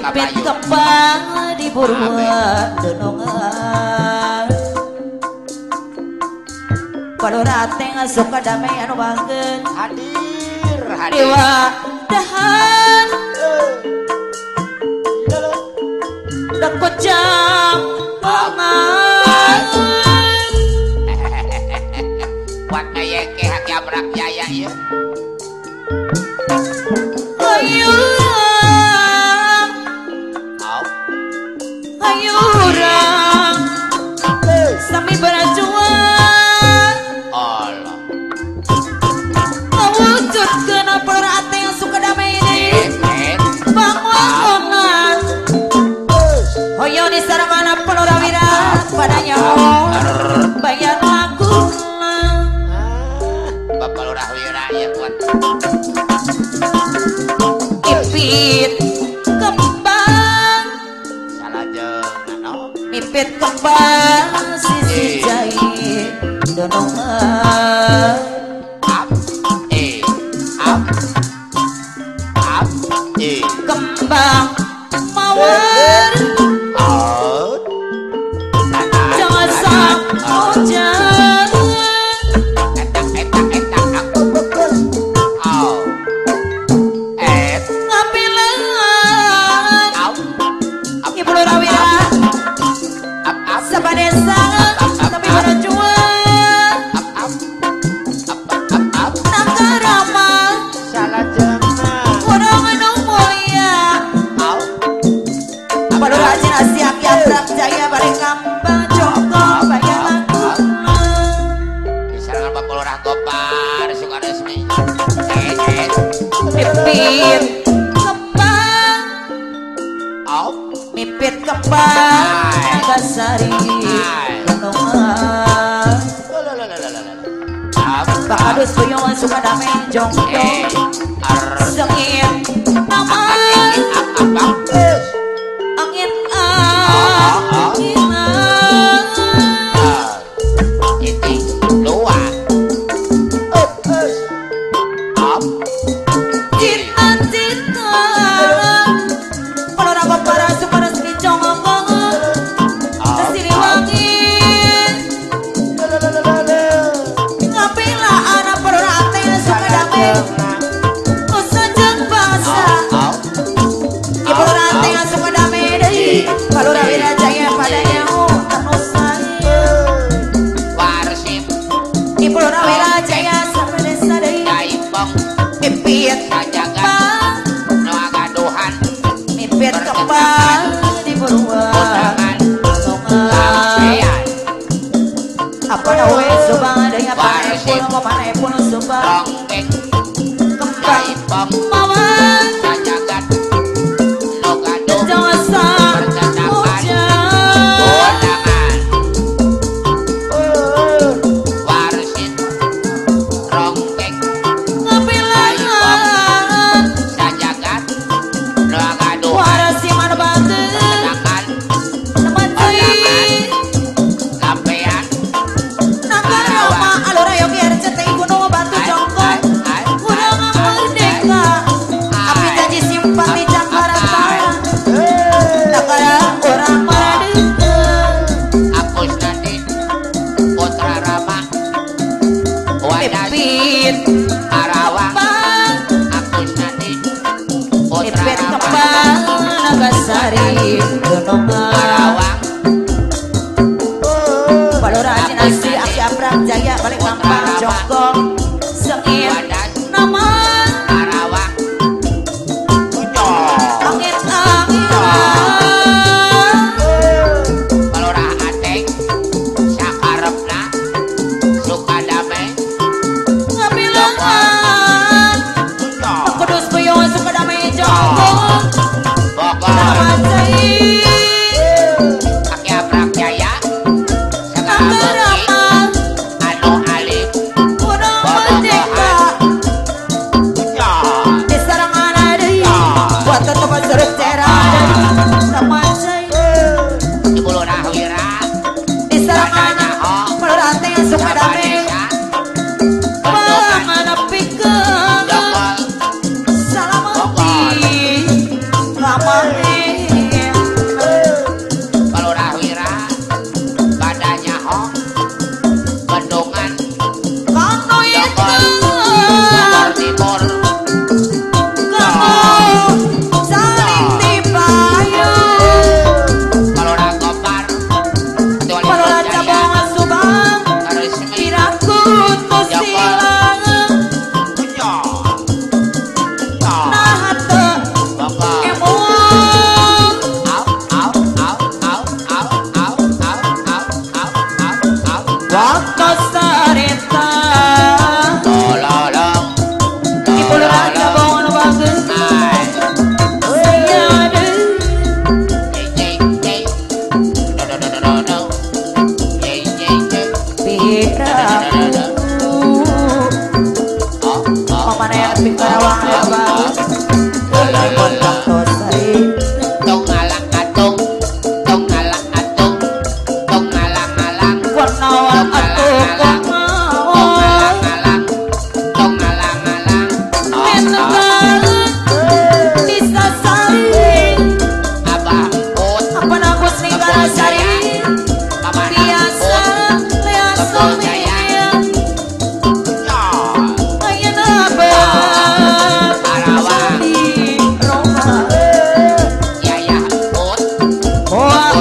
Mipit kembang di buruan denongan Palurate ngasuk ka damai anu bangkeun hadir dewa dahan dekut jam pangan buat ngayeke haki abrak jaya ieu ayo ayo orang sami berjuang Allah mewujudkeun Palurate yang suka damai ini bangunan hoyo di saramana Palurwira padanya bayar lagu Bapak Palurwira ya buat ipit kembang salajeng no mipit kembang sisi jahit donongan up up kembang mawar out jangan sang hujan etak aku out ngapilan out Ibu Palurwira up sapadesa tapi berjuang nagarama salajeng orang anu mulia out Palurajin asiak yabrak jaya balik kambang joko bayang misalnya Bapak Lurah Gopar suka resmi mipit kembang out mipit kembang nagasari renungan bakadus buyung suka damai jongko sengit nama angin ini luar cita-cita Palura Gopara suka resmi jongko Siliwangi ngapila anak Palurate suka damai usajeng bangsa Ibu Palurate suka damai deui Palurwira jaya padanya anu saya warsip Ibu Palurwira jaya sapadesa deui jaipong mipit sajagan no agaduhan mipit kembang di buruan undangan songan sampean apa nawe subang adanya panepun manepun subang ronggeng kembang jaipong mawar sajagan no gaduh jasa hujan undangan warsip ronggeng ngapilan sajagan no agaduhan warasi mana batu undangan teman cuy sampean nagarama alur ayo biar cetai gunung batu jongkok kurang merdeka api janji simpan di Jakarta negara orang merdeka Apus nanti Putra Rama Wadas pipit Karawang kembang Apus nanti Putra pipit Rama kembang nagasari donongan Karawang Palurajin asli aki abrak jaya balik kampang jongkok sengit Wadas nama Karawang angin Palurah Ateng Sakarepna Sukadame ngapilangan kudus buyung suka damai jongkok Bogor nama cai Aki Abrak Jaya Sakabuki nagarama Anu Alif kurang Bobogohan merdeka sarita Lololong ibu raja bangun bagus saya ada Mamane api karawang ya bagus Kontang tosai Tong alang atung Tong alang atung Tong alang alang Warnawan atuh Tong alang Tong alang alang Menegal bisa saling Abah put Apa nakus ninggal saling Biasa lea sumiya Ayan abad Karawang Di rumah Yaya put Buat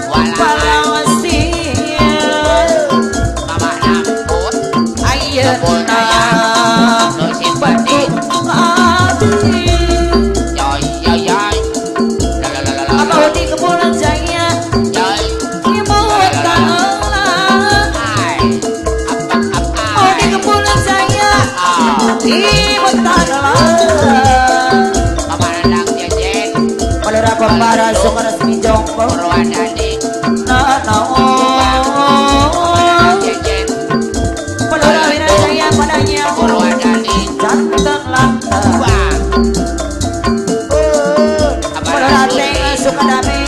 Walang Palawasiya Mamah namput Ayan No simpati Abdi Yoy yoy yoy Lalalala Apa di kebulan jaya Yoy Imut kalah Ay Apak Oh di kebulan jaya Imut kalah Mamah nandang jejen Palura pembara suka resmi jongko Purwadani Na jejen Palura wirajaya padanya Purwadani Jantan lantar Wah Palura tengah suka dame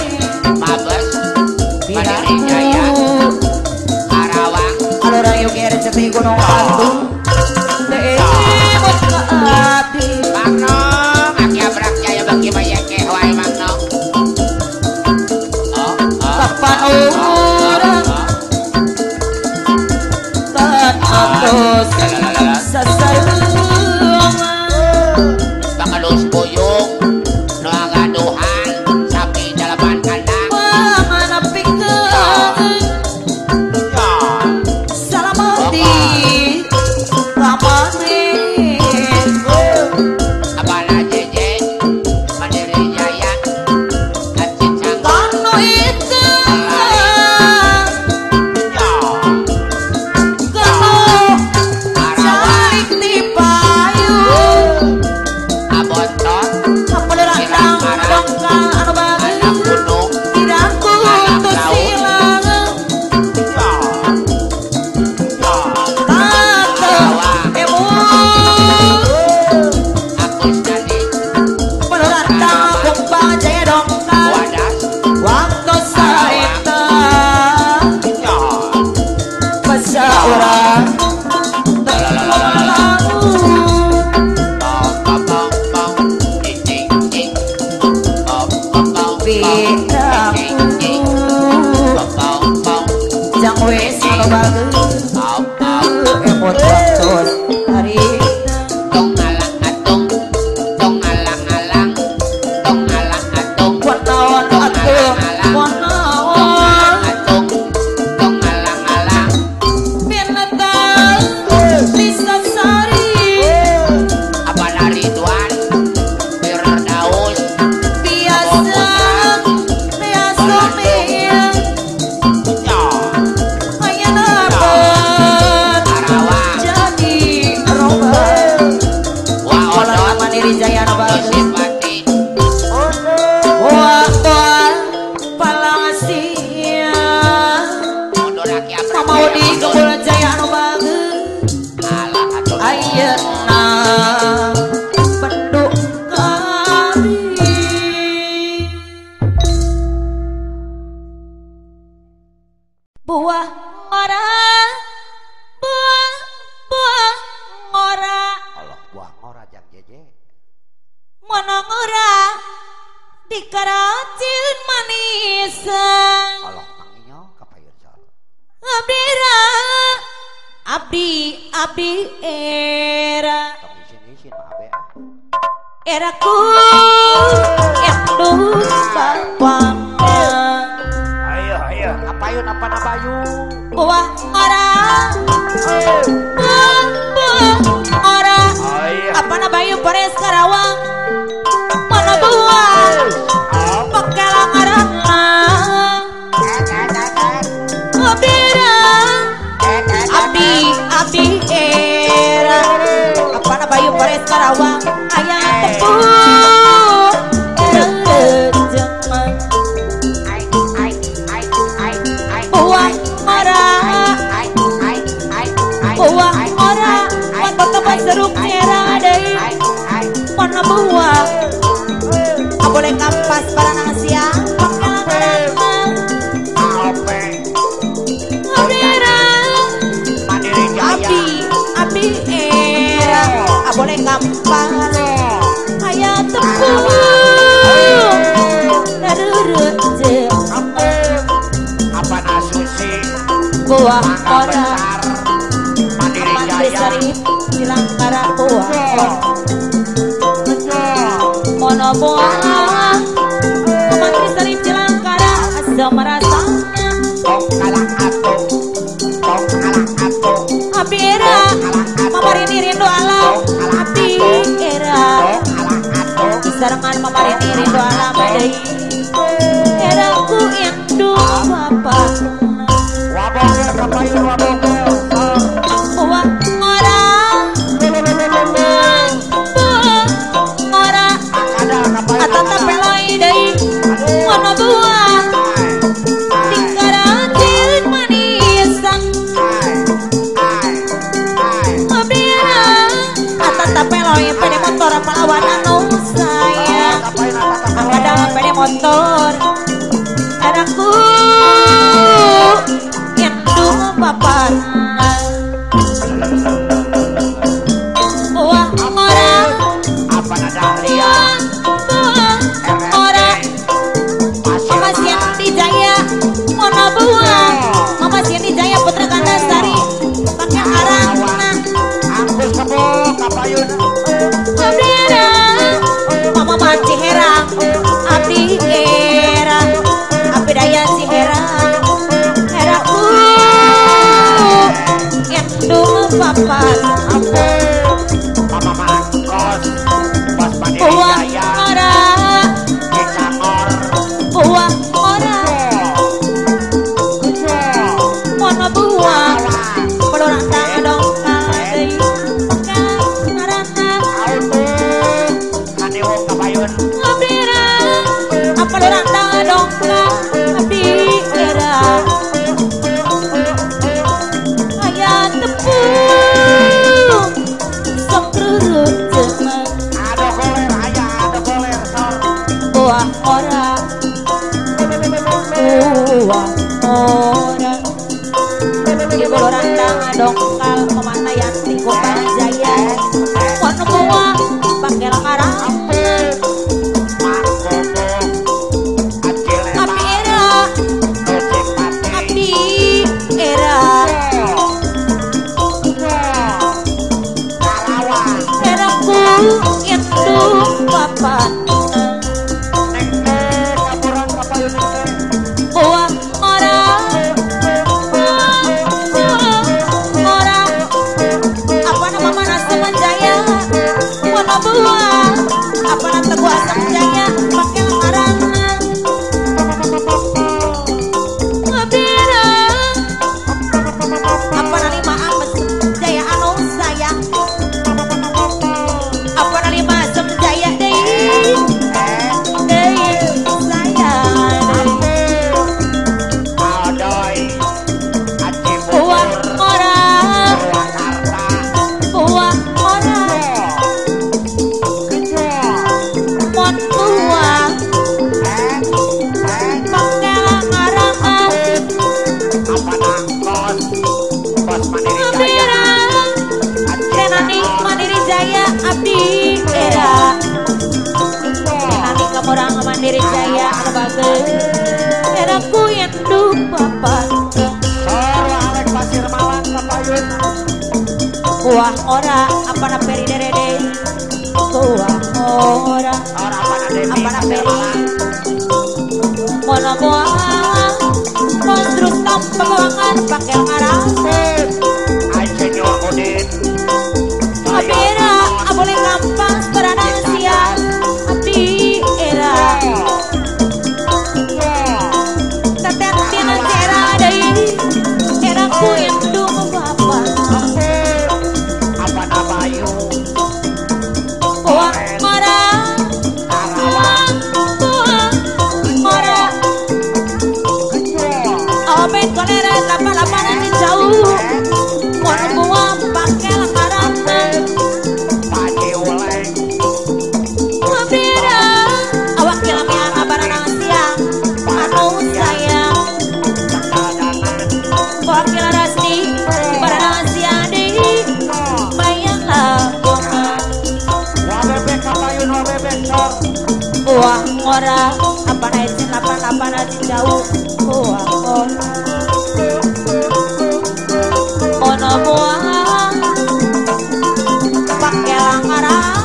Mabes Mandiri Jaya Karawang Palura yuki rezeki gunung batu Imut kaati Magnong Aki abrak jaya bagi mayake Wai Magnong Kapan orang Tan atus Sasayungan Pangalus buyung No agaduhan Sapi dalapan kandang Manapingkan Salamati Kamari Abala jejen Mandiri Jaya Acin Sangka Kanu itu Kanu Calik di payung Abontot Apalurandang dongkang anu bagus Anak gunung Tidak kutus silang Tante emu Akus nadi Apalurandang kumpang jaya dongkang Wadas Waktu sarita Masa orang Terlalu Bong bong bong bong Cing cing cing Bong bong bong bong Cing cing cing Bong bong bong Jang wes anu bagus Bong bong Emot waktu hari Tong alang atung Tong alang alang Tong alang atung Warnawan atuh Warnawan Atung Tong alang alang Binatang Bisa sari Abala Ridwan Firdaus Biasa Lea sumiya Ayan abad Karawang Jadi rumah Walang Waodot Mandiri Jaya anu bagus Dosipati Waktuan Palawasiya Mundur aki abrak Mau di kebulan jaya anu bagus Alah atur Ayeuna penduk kari Buah ngora Buah ngora Allah buah ngora jang jeje Mana ngora Dikaracil manisan Allah manginyo kapayun sal Abdira Abdi era Tong isin maaf ya Eraku Endus bapang Ayo ayo apayun apa napayun Buah ngora Buah ngora Apa na bayu pares Karawang Mana buah Pakalang arang Abdira abdi era apa na Bayu Pores Karawang aya tepung rejeng uang ora waktu teman seruk era deui mana buah boleh kampas barang siang abdi era boleh kampas kayak tepung darurut apa nasusi buah ora Mandiri Jaya silangkara buah ora mono buah Mandiri Sarip silangkara asam rasanya tong kalah atuh abdi era mamarini rindu alam abdi era sarangan mamarini rindu alam deui era ku indu bapak wabong kapayun wabong uang ora atata pelai deui mono buah tingkaratin manisan atata pelai pede motor pahlawan anu sayang ada pede motor adaku indu bapak wah orang apa nada ria orang Mama Sianti Jaya mono buah Mama Sianti Jaya Putra Kandasari pakai arangna angkus kebo kapayun abdi era Mama Manci Herang abdi era abdi daya si Herang heraku indu papat mama mangkos bos Mandiri uang Jaya ora Cangor uang ora mono buah pelurang dong kadei karana kaniwo kapayun abdi era apa lurang dong abdi era aya tepung sok rurut jeung ada goler sor buah ora ibu lorandang dongkal kemana yang di Kota Jaya mono buah pakai larang abdi era abdi era eraku itu papat buah ora apa nama mana Semenjaya mono buah apa nama Teguh Asam Jaya pakai larang abdi era apa nama Lima Ames Jaya anu sayang apa nama Lima Asam Jaya deui sayang adoy aci buah ora Purwakarta buah ora mon buah pakai larang apa nangkos bos Mandiri abdi Jaya era Renani Mandiri Jaya abdi era Renani Kamorang Mandiri Jaya lebageun era ku indu bapak sor Alek Pasir Malang kapayun buah ora apa na peri derede buah ora sor apa nade apa na peri mono buah konstruk pembangunan pakai larang Insinyur Udin abdi era boleh gampang beranang siang abdi era teten tina era deui era ku indu bapak Wah ora apa naik apa naik jauh. Wah ora ono buah pakai langarang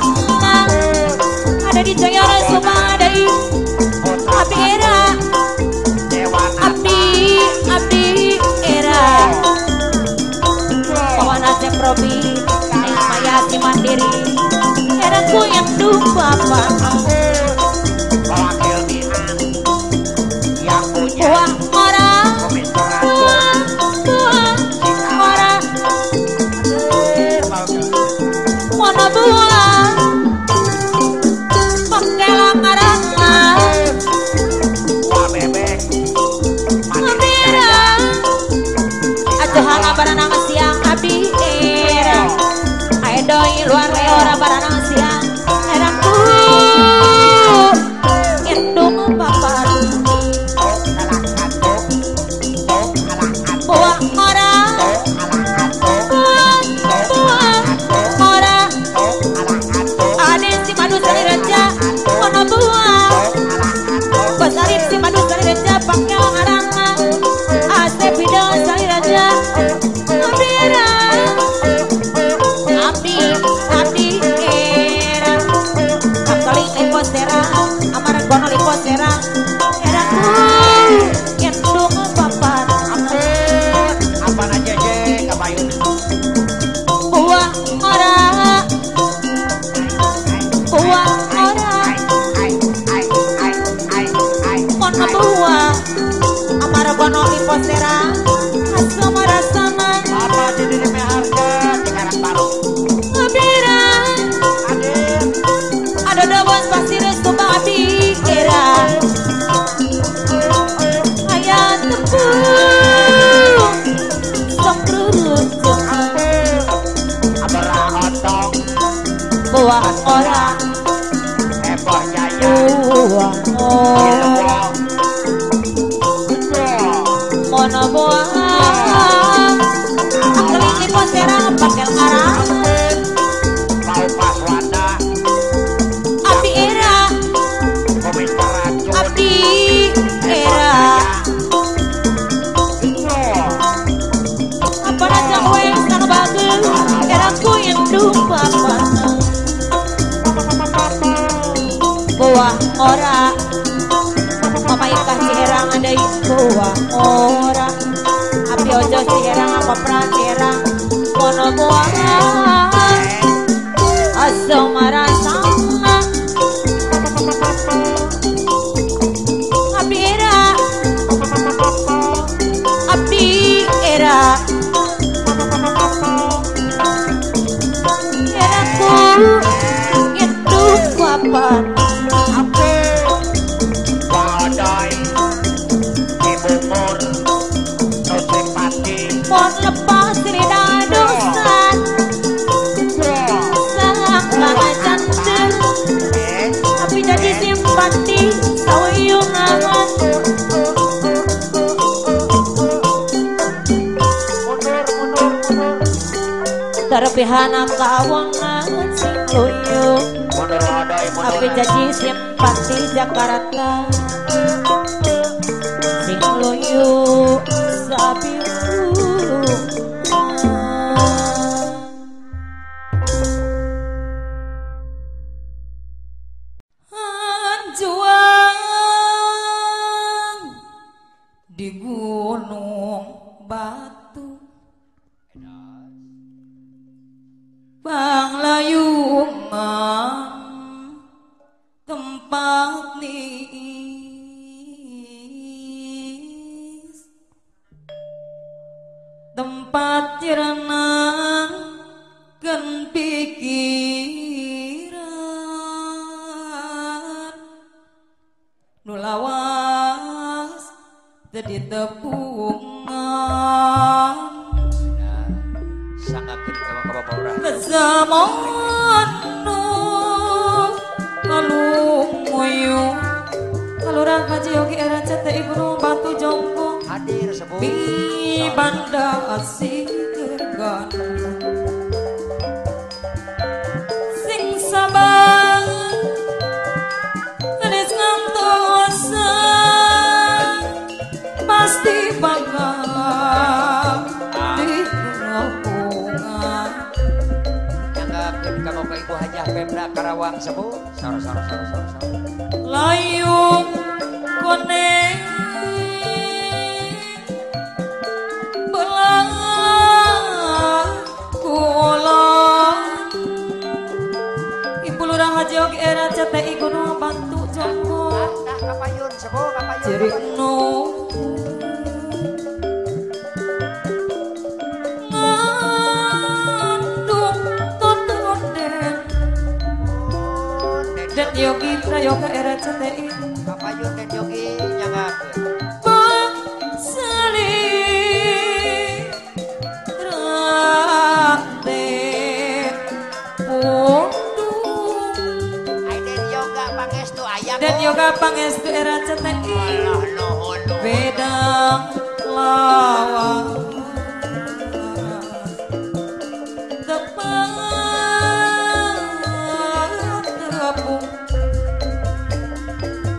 ada di Jaya Sumadai. Abdi era abdi era kawana cek Robi neng Mayati mandiri era ku yang duh bapak buah orang orang mana buah pakai langarang ajohana baranang siang abdi era aedoi luar leora baranang siang eraku indung bapak buah orang orang ade si madu sari raja mana buah basarip si madu sari raja pakai orang asep bidang sari raja abdi era akali lipo serang amara gono lipo serang era ku kendung papan apa aja je kabayun buah ora mono buah amara gono lipo serang asama rasana apa jadi me harga sekarang baru abira ada dawan pasir coba abdi era ayat tepung songkrut abara otong buah orang heboh jaya buah orang mono buah akeli lipo serang pakai arang bau pas wanda abdi era komentar racun abdi era apa aja kowe kang bagus era ku yang duh bapak buah ora mama ikah cirang ada buah ora abdi ojo cirang apa pra cirang mono buah aso marasana abdi era era ku itu papan wadai ibu mur no simpati pot lepas rida dosa sang kangen tapi jadi simpati sawiyungan terpihana kawangan sing loyo mundur wadai tapi jadi simpati Jakarta sing loyo sabiru juang di gunung batu Banglayungan tempat nis tempat cirenang kan pikiran nulawas jadi tepungan sangat sama Bapak Urah zaman kalungoyo kalurang haji yogi era cete ibu batu jompo hadir sebuah bi banda asik gergan sing sabar Hajah Pemda Karawang sepuh. Sor. Layung koneng belang kula Ibu Lurah Haji Ogi Era CTI Gunung Bantu Jombo Kapayun sepuh kapayun. Jirikno ngandung totoden Dan Yogi Prayoga Era CTI Kapayun dan Yogi nyanggakeun. Bang Sali Rakten Pundung Aiden yoga pangestu aya. Dan Yoga Pangestu Era CTI Allah nuhun. Wedang lawang Tepang tepung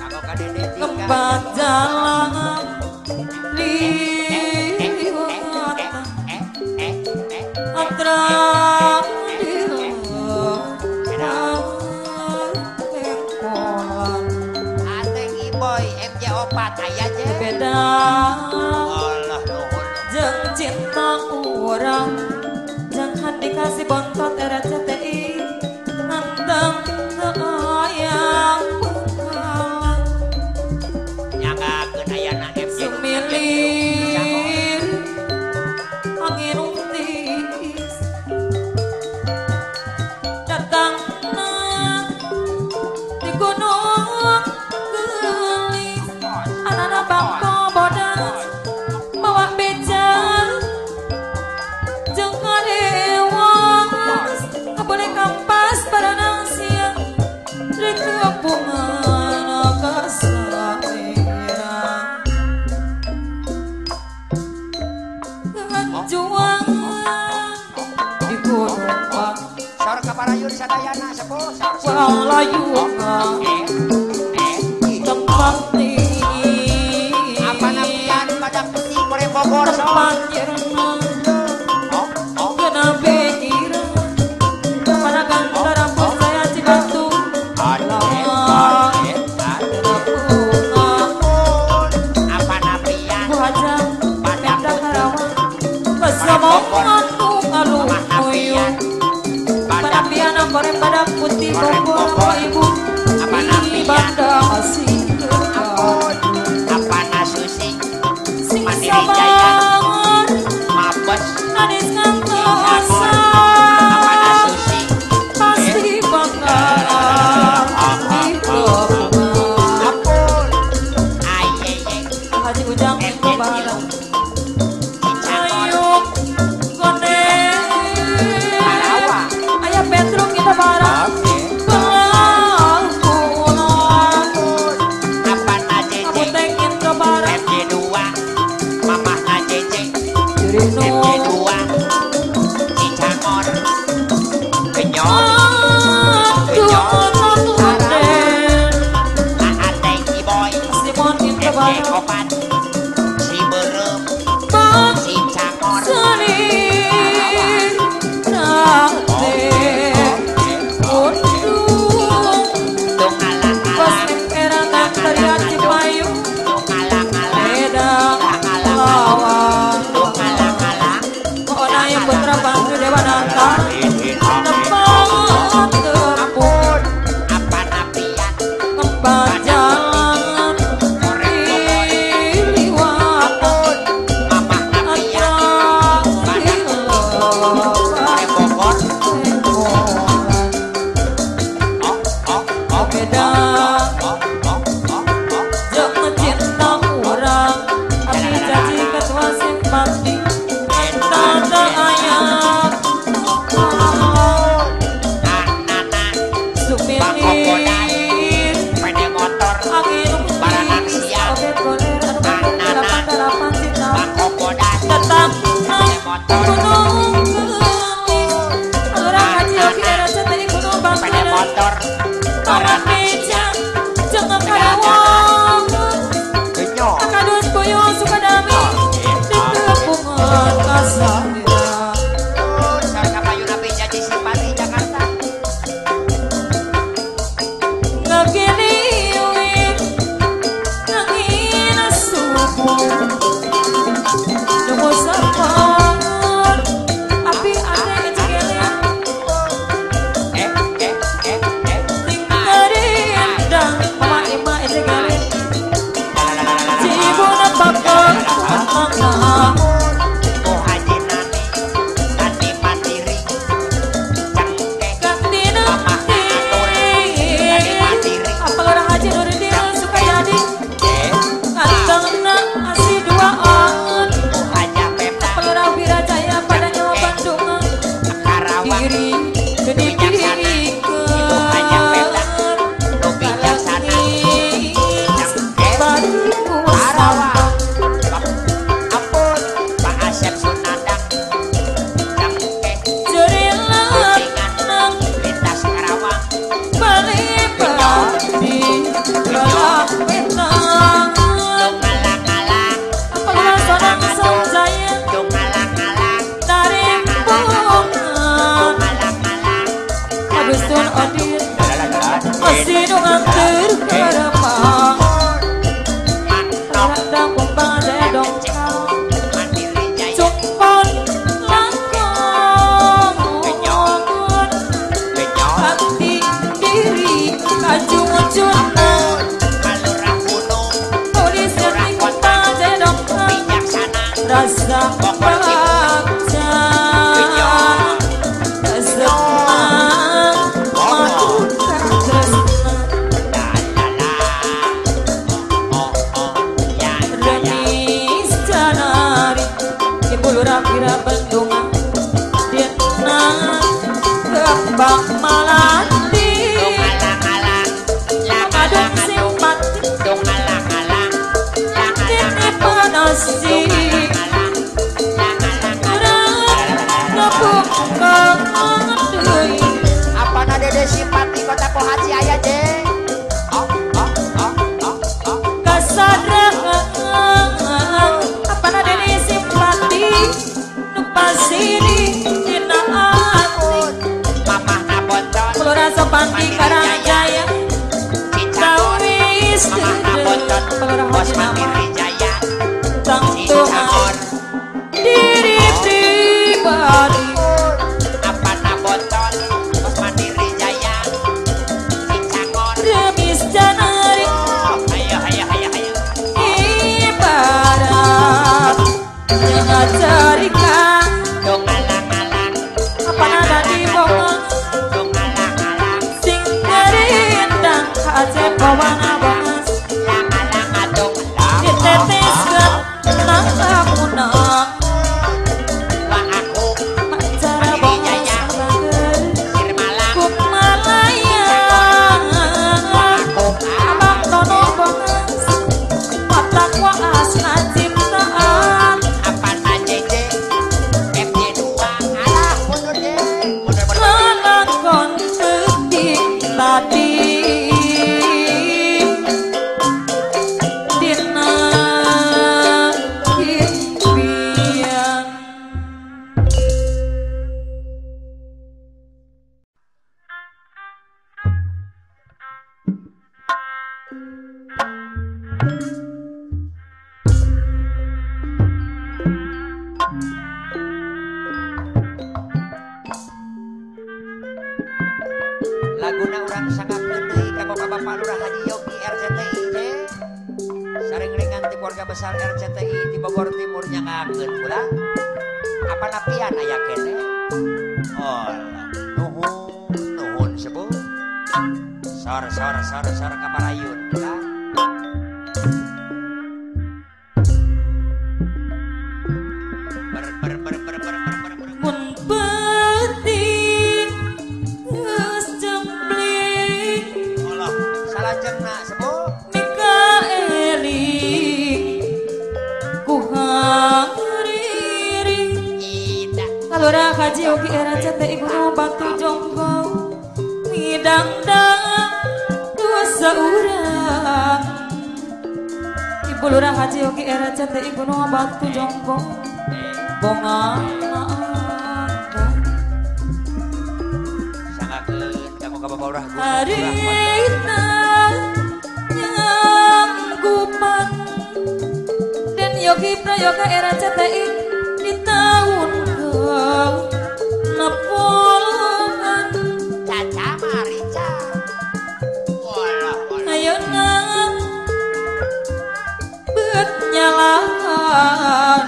Kanggo ka Dede Tika. Kembat jalan liwat Atra Ateng Iboy MJ4 aya je. Beda Allah nuhun. Jeung cinta urang Jangan dikasih bontot Era CTI Nantang sayang penghalang Nyanggakeun ayana MJ. Sumilir angin untis Datang di gunung gelis Anak-anak bangko bodas bawa beca jeung ngadewas boleh kampas pada nang siang di kepungan kasayang kejuang di gunung bang Sor kaparayun sadayana sepuh. Sor. walayung tempat Apa napian pada putih Kore Bogor sor. tempat yerna kena bekira pada kantor rambut saya Cibatu Apa napian Bu Hajam Pemda Karawang kesomongan alu uyung pada piana korek pada putih Bogor apa ibu ini banda asing apa nasusi sing Mandiri sabar mabes nadis kantosa apa nasusi pasti bakalan dikepungan apun ayeye Haji Ujang itu barang Cicakon ayo koneng Karawang ayah Petruk kita barang apa najece MJ2 mamah najece MJ2 Cicakon Kenyon Ateng Iboy MJ4 si Berem si Cakon tung alang-alang tung alang-alang tung alang-alang Putra Bangsu Dewa Nanta tempat terpun apa napian Kembat jalan liwatan mamah napian Atrang Kore Bogor Beda jeung cinta urang abdi janji ketua simpati eta teu aya Nana sumilir pede motor angin Baranang umpis siang. oge goler anu delapan cinta Bangko bodas tetap pede motor gunung kembang melati aduk simpati ini panasi ngepuk kangen apa na dede simpati kota Pohaji aya deh kasadra apa na dede simpati nupasiri dina ati mamah na bontot Kelura Sopanti Karangjaya Kawis mamah na bontot Kelura bos Haji Nama Mandiri Jaya Tang Cincangor Tuhan diri pribadi apa na bontot bos Mandiri Jaya Cincangor Remis Janari ayo ibarat jangan carikan dong alang-alang apa nada di bawah dong alang-alang sing kerindang kacep bawana bangas lang-alang dong alang diteteskan nangkamunang wah aku macara bangas sebagai Sirmalang Kumalaya aku abang tono bangas watak waas ciptaan apa na JJ FJ2 alah mundur deh mundur lalakon tetik tadi dina impian laguna urang sangakeun deui ka Bapak Lurah Haji Yogi RCTI teh saring ringan ti keluarga besar RCTI di Bogor Timur nyangakeun ulah apa napian aya kene oh nuhun sepuh sor kaparayun ulah mun penting geus cemplik Allah salajengna sepuh Mikaeli kuhariri ida Kalora Haji Yogi RCTI Gunung Batu Jonggo ngidang-dang dosa urang Ibu Lurah Haji Yogi RCTI Gunung Batu Jonggo bonga sangakeun kamu ka Bapak Lurah Gunung harita nyanggupan dan Yogi Prayoga RCTI di tahun ke-60 Caca Marica walah ayeuna beut nyalaan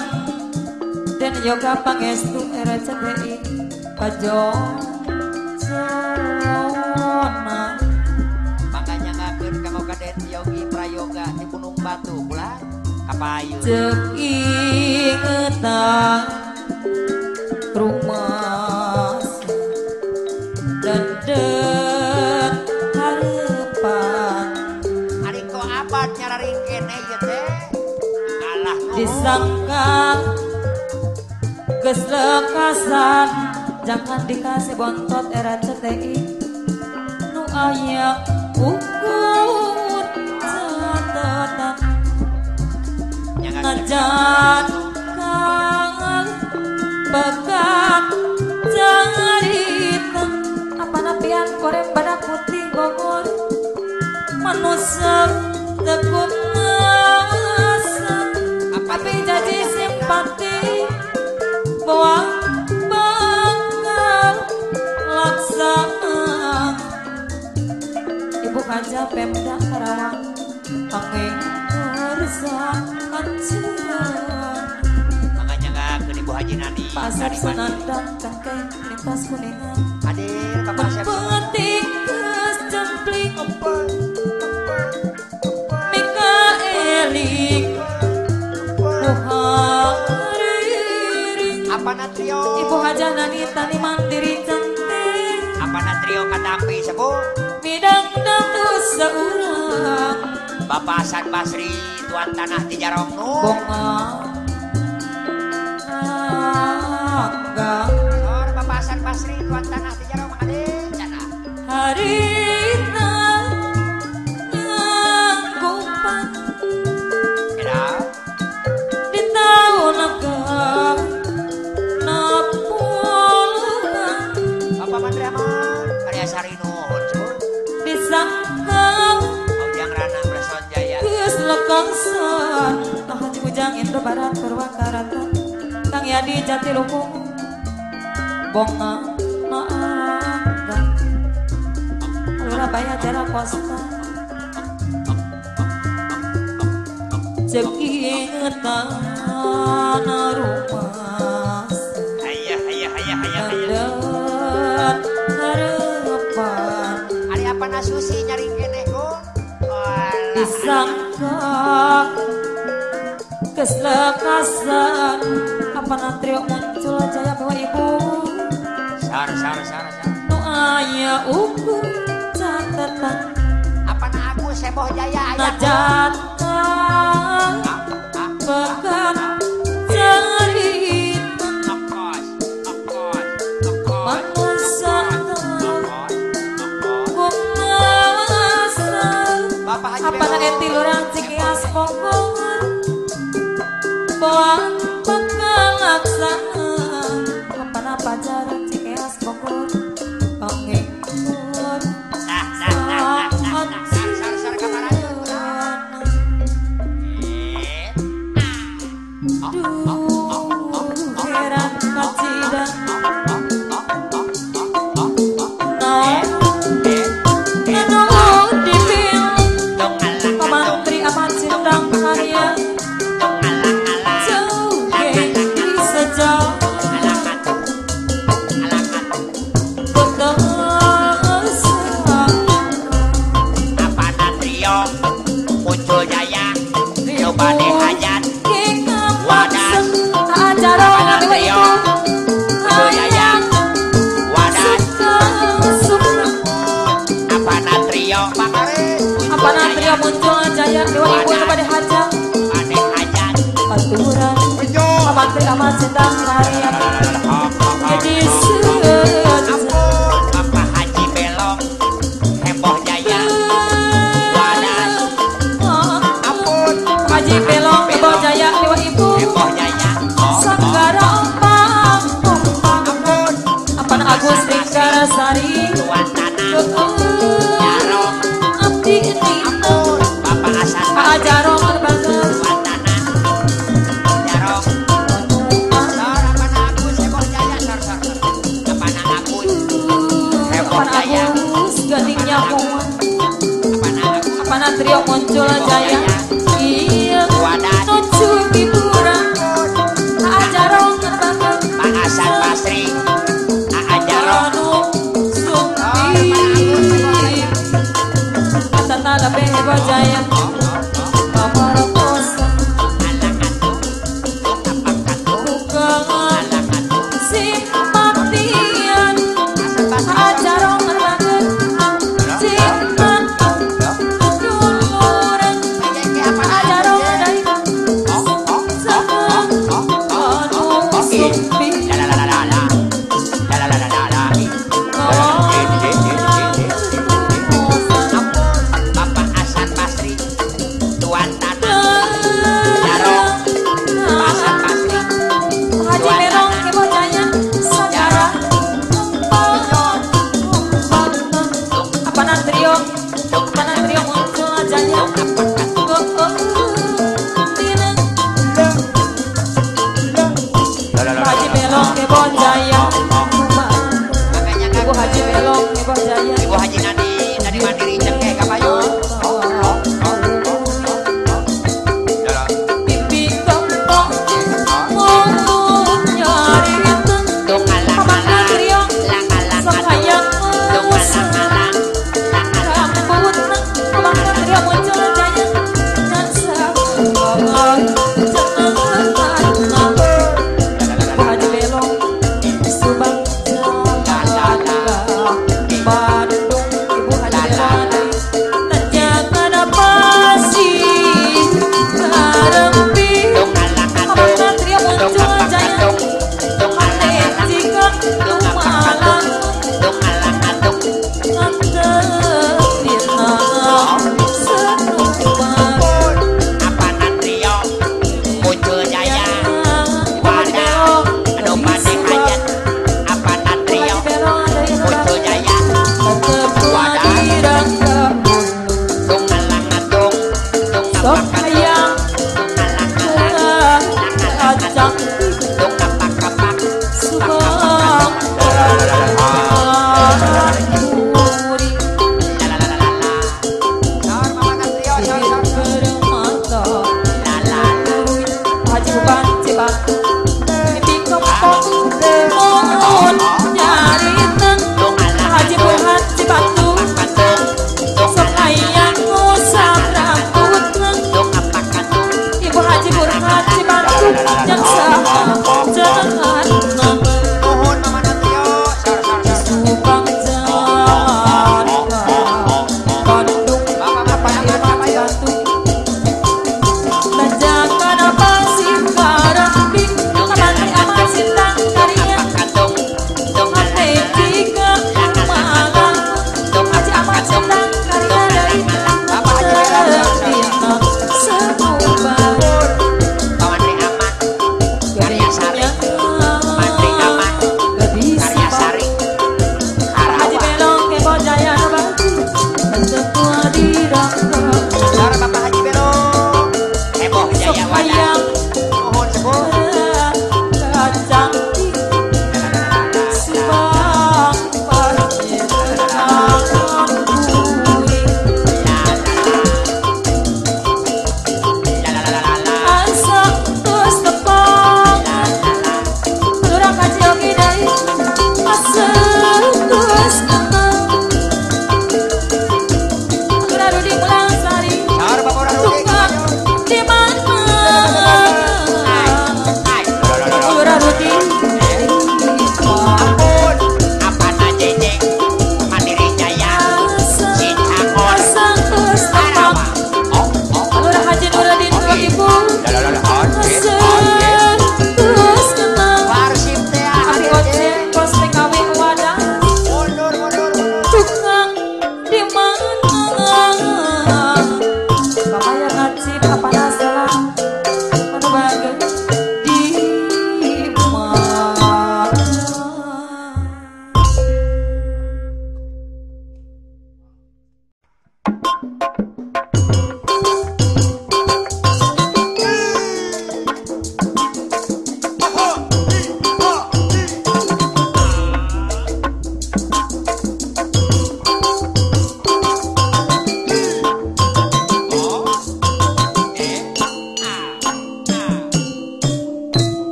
dan Yoga Pangestu RCTI Pajona makanya ngakeun kamu ka Den Yogi Prayoga di Gunung Batu ulah kapayu cek ingetan rumah dan harapan ari ko abad nyararing kene ieu teh kalah disangka geus lekasan jangan dikasih bontot RCTI nu aya ukur catatan najan kang bakat carita apa napian korem badak putih Bogor manusia tekun asa tapi jadi simpati bahwa bakal laksana Ibu Kaja Pemda Karawang panging kersa acuan makanya ngakeun Ibu Haji Nani pasar dari Bandung. Senandang cangkai lintas kuningan Hadir Bapak Syekh petik geus cemplik Mikaeli kuhariri apa na trio Ibu Haja Nani Tani Mandiri cantik seurang Bapak Hasan Basri tuan tanah di Jarong nu bonga agak Sor Bapak Hasan Basri tuan tanah di Jarong ade cana harita nyangkupan kira di tahun agak napulang Bapak Mandri Aman Karya Sari nuhun sur disangkau Ojang Rana Berson Jaya geus lekangsan Haji Ujang Indo Barat Purwakarta Kang Yadi Jatiluhur bonga maangga Surabaya Jara Posta cek ingetan rumah dan harapan Ari apa nasusi nyari kene ku disangka keselakasan apa natrio muncul jaya bawa ibu Sar nu aya ukur catatan apa na aku seboh jaya aya najatan pekan cerita Okos manusia kumasa Bapak Haji apa na eti lurang Cikias Bogor buat pekalaksana apa na pajaran Cikias Bogor pangingkun Sar kamaran heran kacidan Pamantri amat cindang karya Jauge di sejauh apa na trio muncul jaya coba deh hajat wadas apa na trio muncul jaya wadas apa na trio Apa natrio muncul jaya dewa ibu nu pada hajat ane hajat aturan pamantri amat cindang karya jadi Bapak Haji Belong heboh jaya wadas ampun Haji Pelong Ibu Jaya dewa ibu heboh jaya Sanggara ompang ampun apa na Agus Ringkara Sari tuan tanah Jarong abdi ini ampun Bapak Hasan Pak Jarong Arbaga tuan tanah Jarong Sor apa na aku heboh jaya sor apa na aku heboh Apa na jaya Agus gading nyakuan apa na aku apa na trio muncul jaya iya wadas nuju hiburan Pak Jarong Arbaga Pak Hasan Basri Aa Jarong anu sumpi atana lebih Ibu Jaya Kamar kosa bukangan simpatian ajarong erbanget simpan duluran ajarong dari sakang anu sumpi Bapak Hasan Basri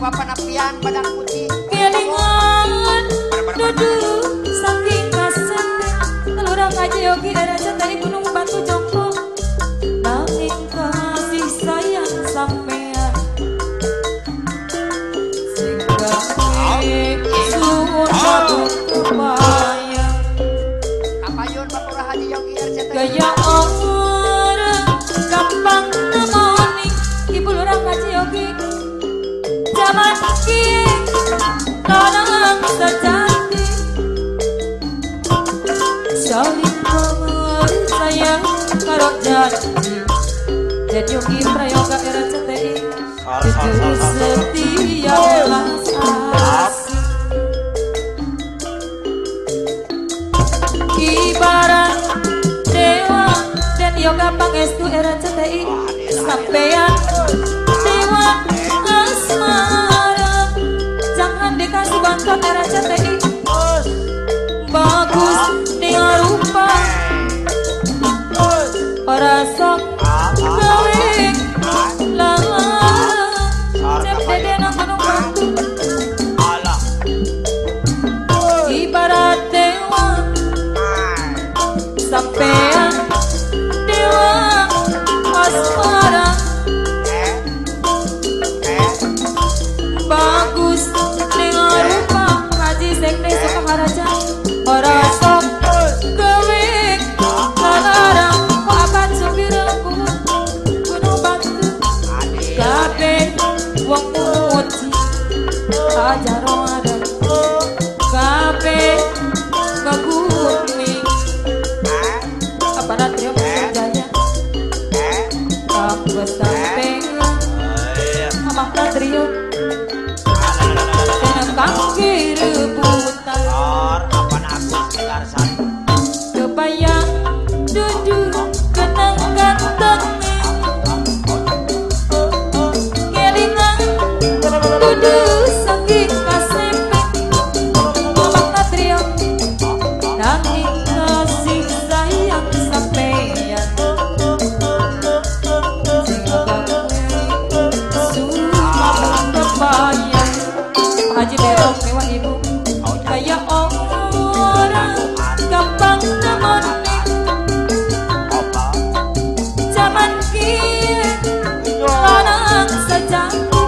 bapak penapian badan putih. Kelingan duduk saking kasep telurang aja yogi era centai gunung batu jongkok nanging kasih sayang sampean sehingga suwun satu kebayang Kapayun Bapak Haji Yogi RCTI. gaya orang gampang nemoni ibu lurang aja yogi zaman kini orang sejati saling sayang karo janji jadi yogi prayoga RCTI jujur setia welas asih ibarat dewa dan yoga pangestu RCTI sampean dewa asmara jangan dikasih bantuan RCTI bagus dengan rupa ora sok gawing lama cep dede nang gunung batu ibarat dewa sampean dewa asmara bagus dengan rupa Haji Sekde Sukaharaja ora sok gawing larang kok akan supir gunung batu kabeh wong muji aja Ramadan kabeh kagumi apana trio jaya kabeh sampean mama trio kaki rebutan kebayang duduk kenang ganteng kelingan duduk saking kasepek mama trio nanging kasih sayang sampeyan sehingga kebayang Haji Berong mewah ibu kayak orang gampang nemoni zaman kini orang sejati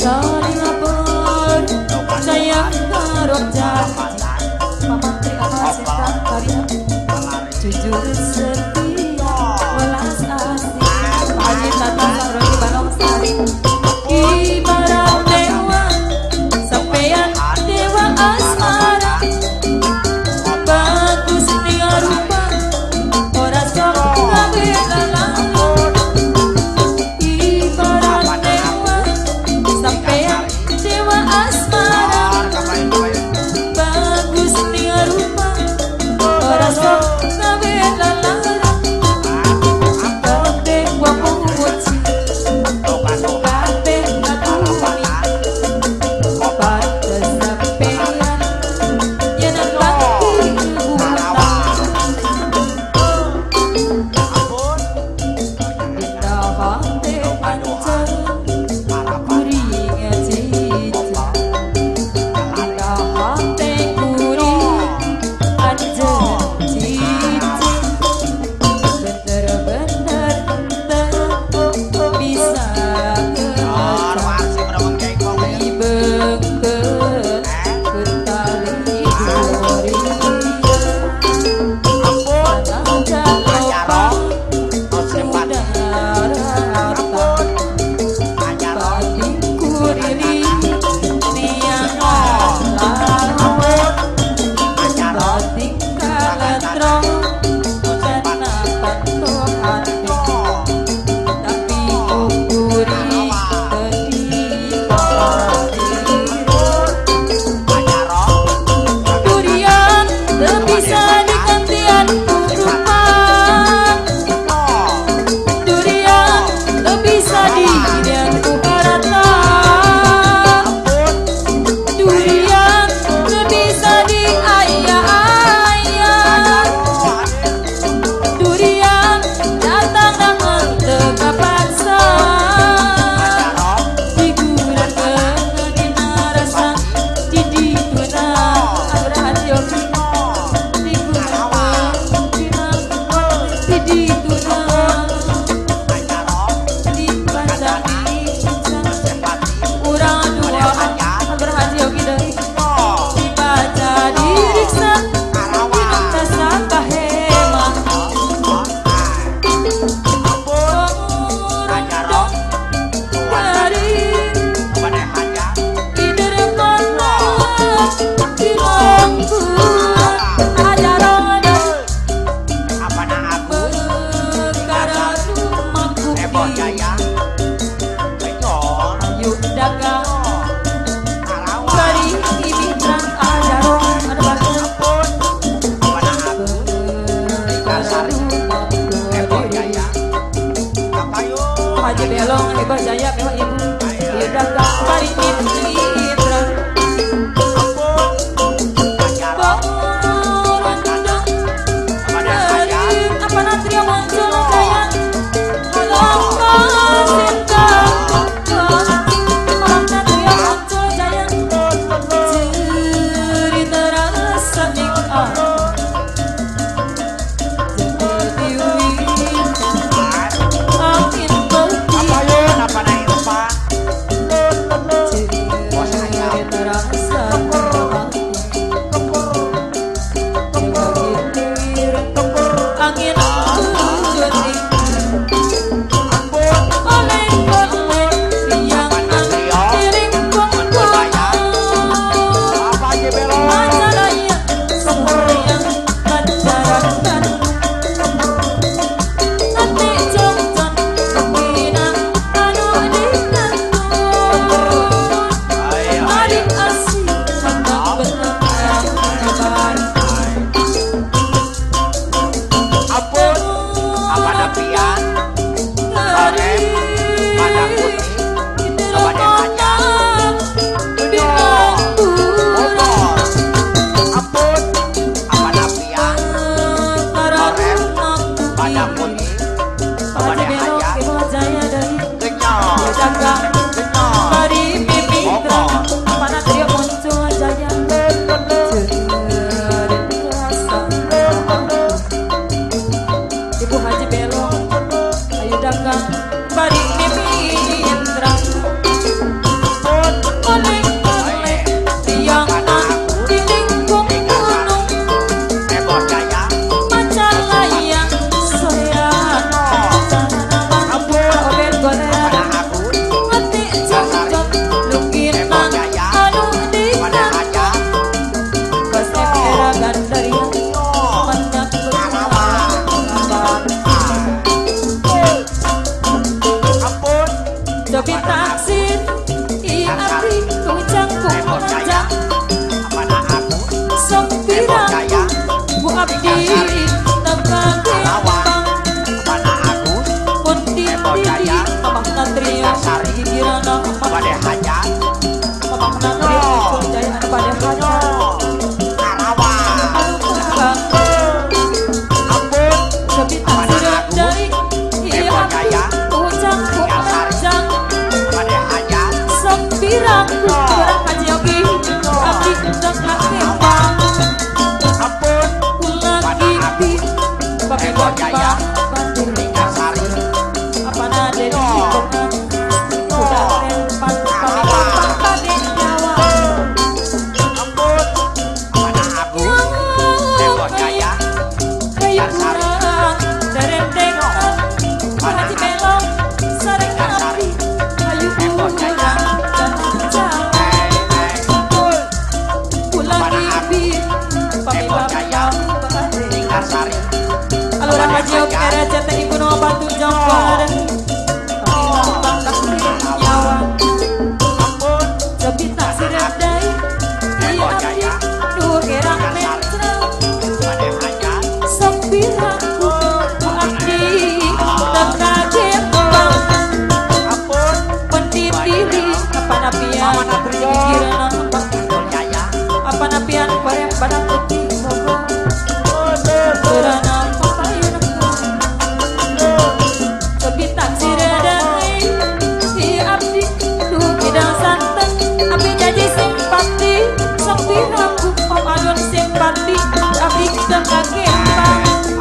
saling lapor sayang karo janji pamantri amasihkan kalian jujur setia welas asih Haji Tata Sangrogi Balong Sari ibarat dewa sampean dewa asmara bagus dengan rupa ora sok gawe lalang ibarat dewa sampean dewa asmara bagus dengan rupa ora sok gawe lalang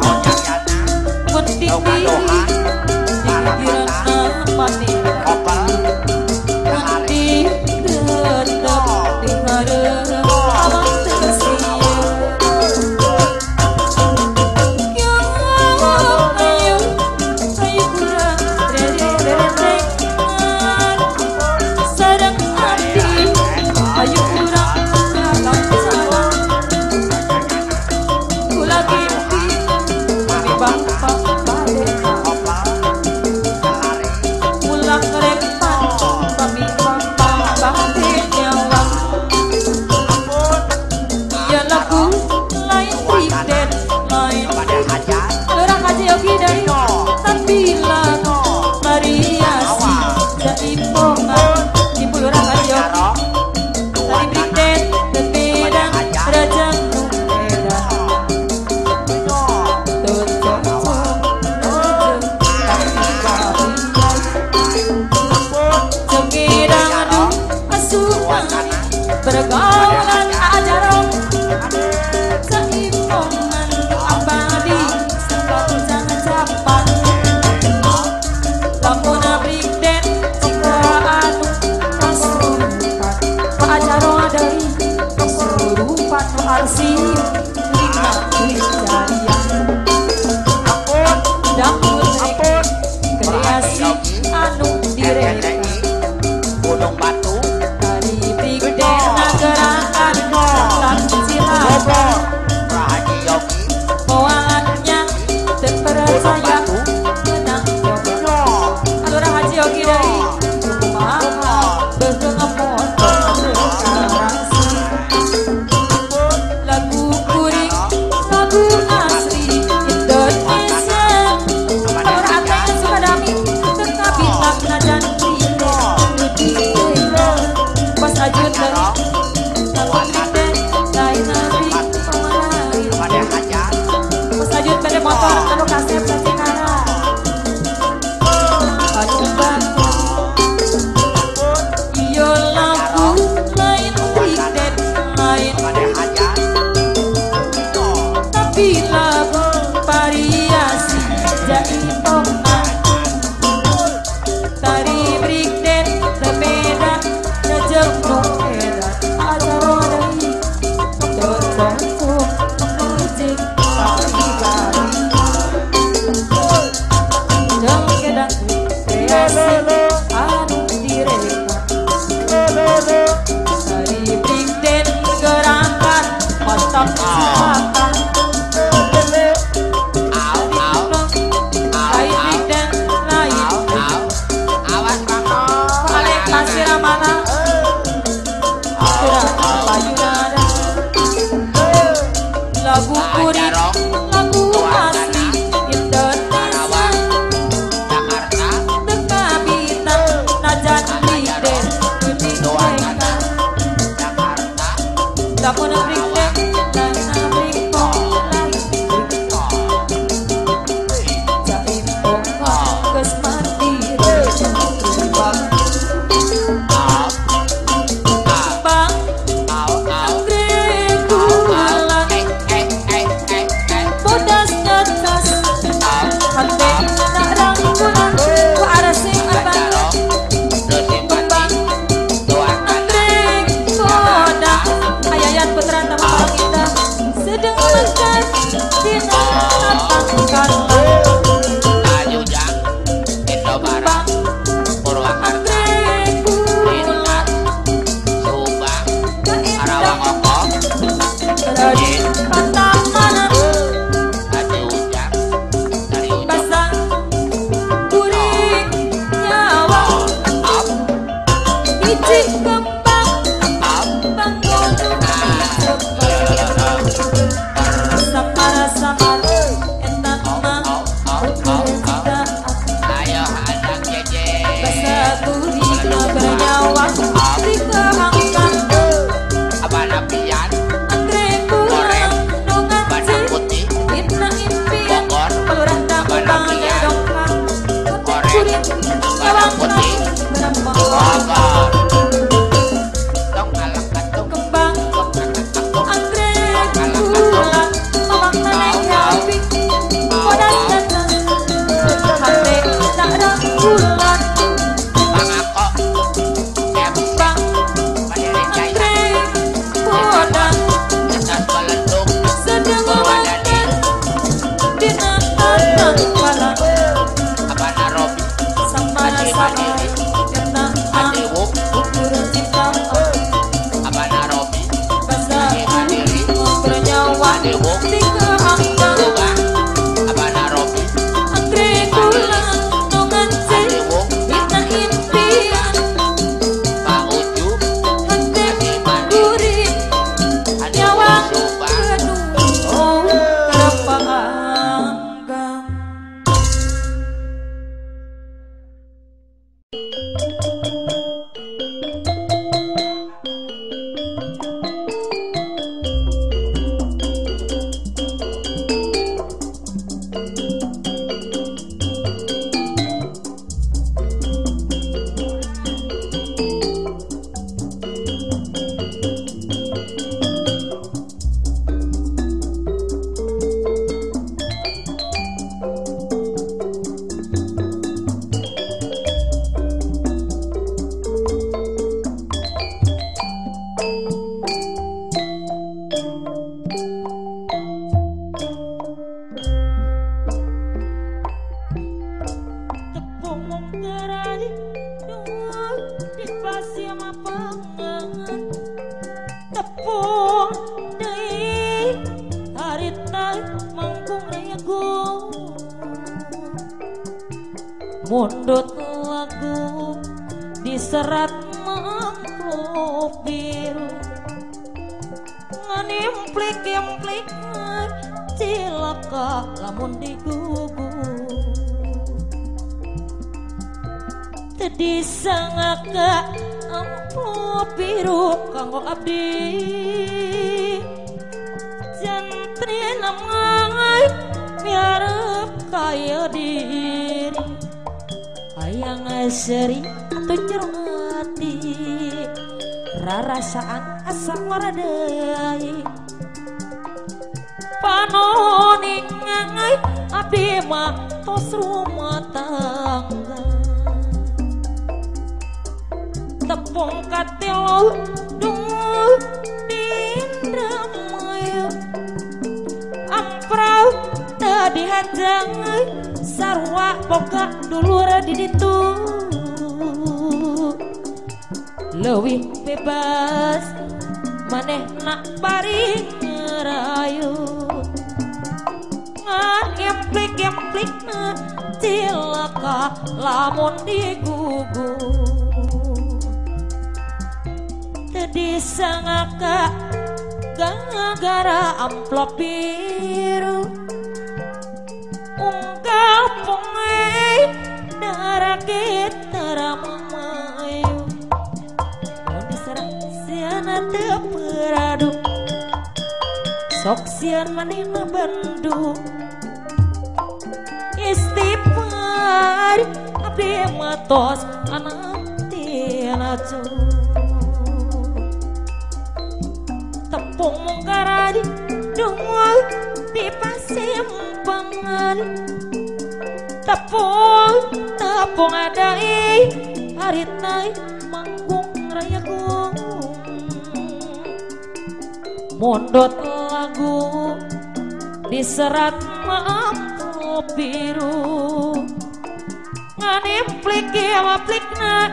Oh, mundut lagu diserat mangkluk biru ngenimplik-implik cilaka lamun digugu tadi sangaka amplop biru kanggo abdi jantri namai miarep kaya diri hayang seri atau cermati rarasaan asa maradai panoning ngai abdi mah tos rumah tangga tepung katilo dungu dindramaya amprau tadi hajang sarwa boga dulur di ditu leuwih bebas maneh nak bari ngerayu ngemplik-emplik cilaka lamun digugu tadi sangaka gara amplop biru unggal pongai darah kita ramamayu mau diserang siana teperadu sok sian manina bandu istighfar abdi matos anak tina tepung mungkaradi dungu di pasimpangan tepung adai haritai manggung raya gung mondot lagu diserat amplop biru nganimplik aplikna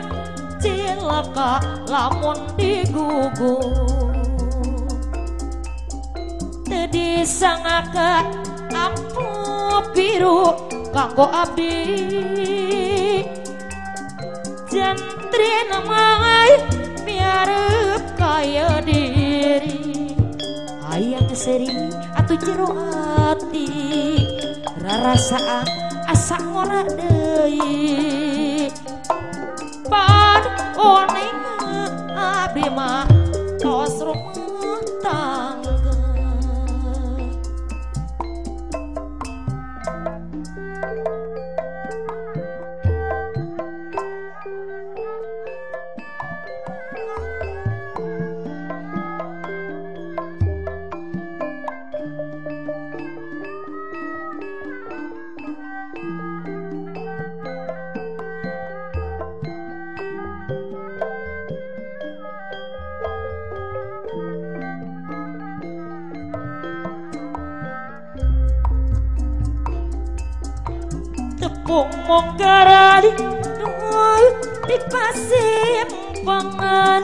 cilaka lamun digugu tadi sangaka amplop biru kanggo abdi jantri namai miarep kaya diri hayang seri atuh jero ati rarasaan asa ngora deui pan oning abdi mah tos rumah tangga tepung mongkaradi dungu di pasimpangan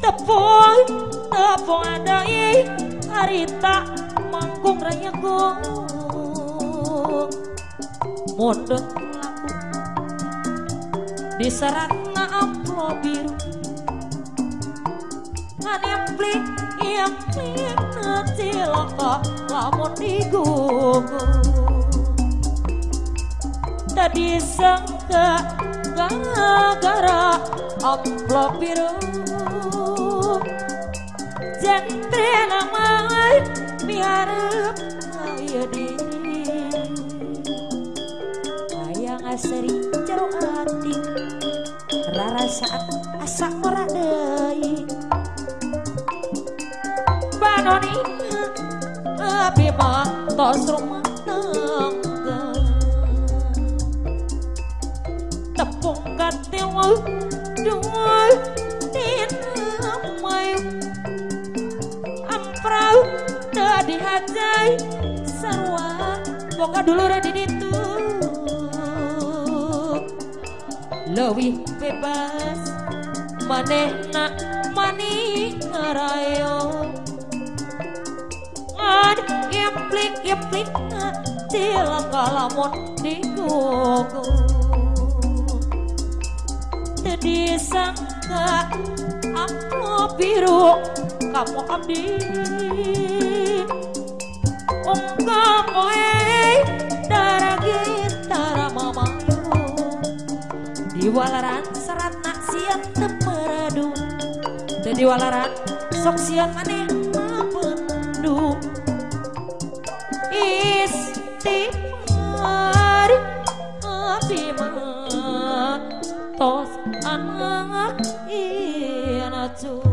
tepung adai harita manggung raya gung mondot laku diserat amplop biru nganimplik cilaka lamun digugu tadi sangka gara amplop biru jantri namai miarep kaya diri hayang aseri jero ati rarasaan asa ora deui panoni abdi mah tos rumah tangga tepung katilo dungu dindramaya amprau tadi hajai sarwa boga dulur di ditu leuwih bebas manehna mani ngarayo implik cilaka lamun digugu disangka aku biru kamu abdi ungkap koe darah gitar mamayu di walaran serat nak siap temeradu jadi walaran sok siap maneh mabendu istighfar abdi mah tos anak inatu